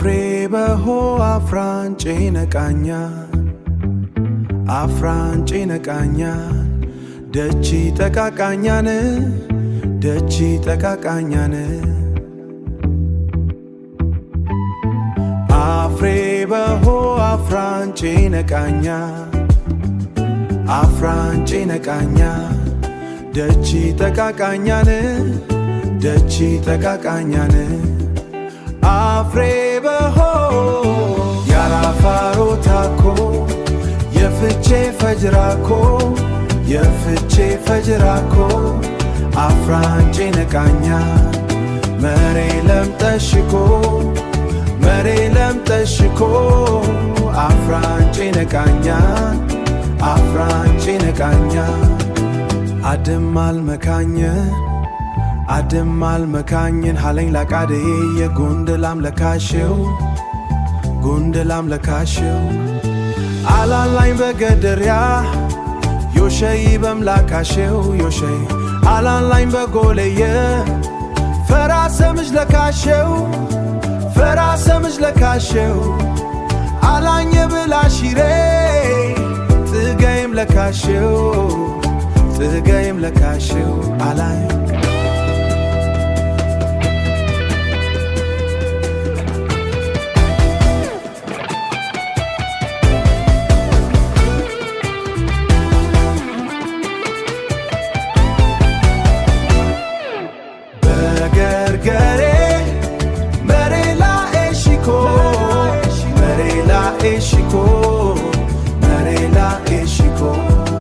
አፍሬበሆ አፍራንጬ ነቃኛል አፍራንጬ ነቃኛል ደቺ ጠቃቃኛን ደቺ ጠቃቃኛን አፍሬበሆ አፍራንጬ ነቃኛል አፍራንጬ ነቃኛል ደቺ ጠቃቃኛን ደቺ ጠቃቃኛን አፍሬበሆ ያራፋሮ ታኮ የፍቼ ፈጅራኮ የፍቼ ፈጅራኮ አፍራንጬ ነቃኛል መሬ ለምጠሽኮ መሬ ለምጠሽኮ አፍራንጬ ነቃኛል አፍራንጬ ነቃኛል አድማል መካኘን አድማል መካኘን ሃለኝ ላቃደዬ የጉንድላም ለካሽው ጉንድላም ለካሽው አላላኝ በገደርያ ዮሸይ በምላካሽው ዮሸይ አላላኝ በጎለየ ፈራሰምሽ ለካሽው ፈራሰምሽ ለካሽው አላኝ ብላሽሬ ጥገይም ለካሽው ጥገይም ለካሽው አላኝ በገርገሬ መሬላ ኤሽኮ መሬላ ኤሽኮ